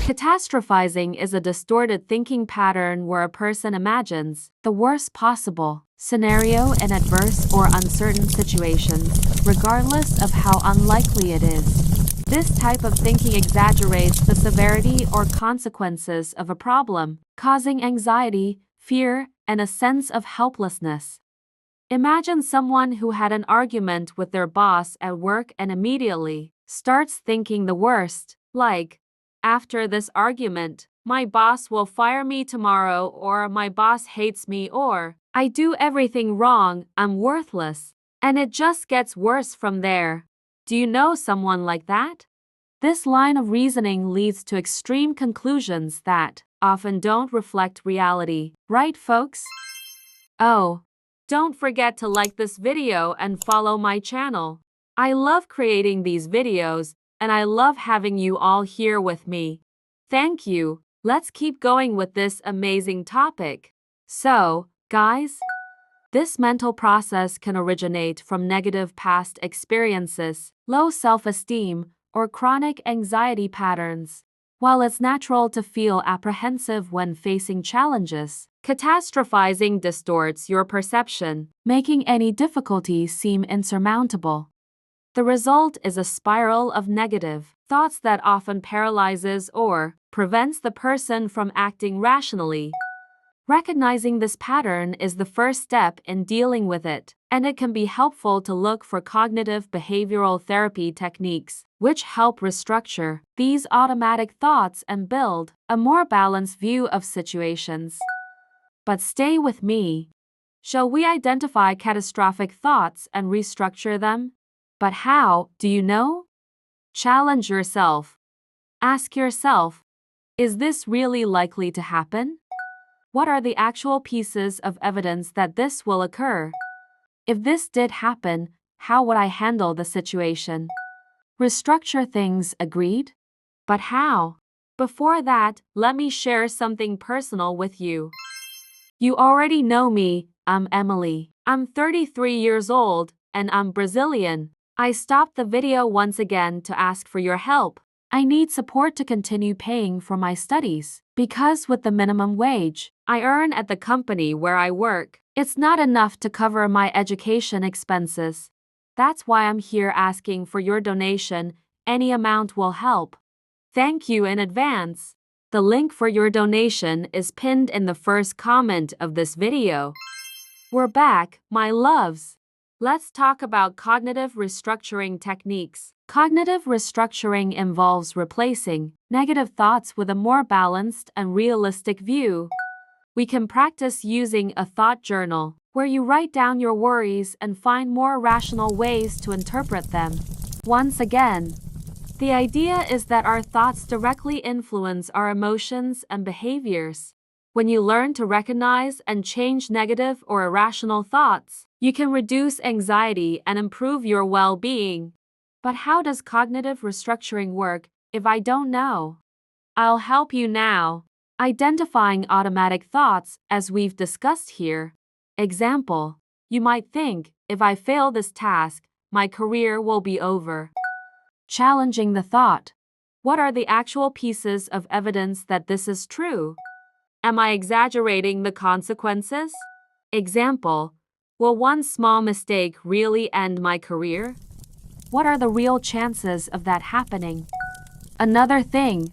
Catastrophizing is a distorted thinking pattern where a person imagines the worst possible scenario in adverse or uncertain situations, regardless of how unlikely it is. This type of thinking exaggerates the severity or consequences of a problem, causing anxiety, fear, and a sense of helplessness. Imagine someone who had an argument with their boss at work and immediately starts thinking the worst, like, after this argument, my boss will fire me tomorrow, or my boss hates me, or I do everything wrong, I'm worthless. And it just gets worse from there. Do you know someone like that? This line of reasoning leads to extreme conclusions that often don't reflect reality, right, folks? Oh, don't forget to like this video and follow my channel. I love creating these videos, and I love having you all here with me. Thank you. Let's keep going with this amazing topic. So, guys, this mental process can originate from negative past experiences, low self-esteem, or chronic anxiety patterns. While it's natural to feel apprehensive when facing challenges, catastrophizing distorts your perception, making any difficulty seem insurmountable. The result is a spiral of negative thoughts that often paralyzes or prevents the person from acting rationally. Recognizing this pattern is the first step in dealing with it, and it can be helpful to look for cognitive behavioral therapy techniques, which help restructure these automatic thoughts and build a more balanced view of situations. But stay with me. Shall we identify catastrophic thoughts and restructure them? But how, do you know? Challenge yourself. Ask yourself, is this really likely to happen? What are the actual pieces of evidence that this will occur? If this did happen, how would I handle the situation? Restructure things, agreed? But how? Before that, let me share something personal with you. You already know me, I'm Emily. I'm 33 years old, and I'm Brazilian. I stopped the video once again to ask for your help. I need support to continue paying for my studies, because with the minimum wage I earn at the company where I work, it's not enough to cover my education expenses. That's why I'm here asking for your donation. Any amount will help. Thank you in advance. The link for your donation is pinned in the first comment of this video. We're back, my loves. Let's talk about cognitive restructuring techniques. Cognitive restructuring involves replacing negative thoughts with a more balanced and realistic view. We can practice using a thought journal, where you write down your worries and find more rational ways to interpret them. Once again, the idea is that our thoughts directly influence our emotions and behaviors. When you learn to recognize and change negative or irrational thoughts, you can reduce anxiety and improve your well-being. But how does cognitive restructuring work if I don't know? I'll help you now. Identifying automatic thoughts, as we've discussed here. Example, you might think, if I fail this task, my career will be over. Challenging the thought. What are the actual pieces of evidence that this is true? Am I exaggerating the consequences? Example, will one small mistake really end my career? What are the real chances of that happening? Another thing,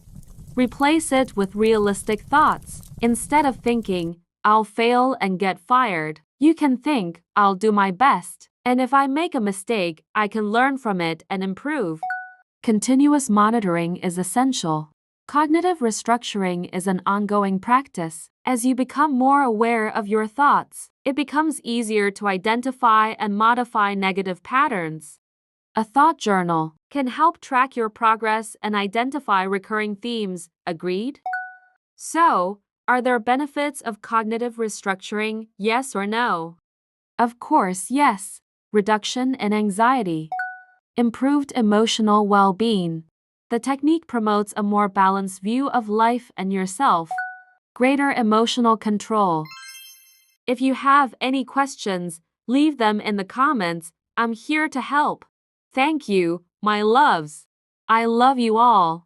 replace it with realistic thoughts. Instead of thinking, I'll fail and get fired, you can think, I'll do my best, and if I make a mistake, I can learn from it and improve. Continuous monitoring is essential. Cognitive restructuring is an ongoing practice. As you become more aware of your thoughts, it becomes easier to identify and modify negative patterns. A thought journal can help track your progress and identify recurring themes, agreed? So, are there benefits of cognitive restructuring, yes or no? Of course, yes. Reduction in anxiety. Improved emotional well-being. The technique promotes a more balanced view of life and yourself. Greater emotional control. If you have any questions, leave them in the comments. I'm here to help. Thank you, my loves. I love you all.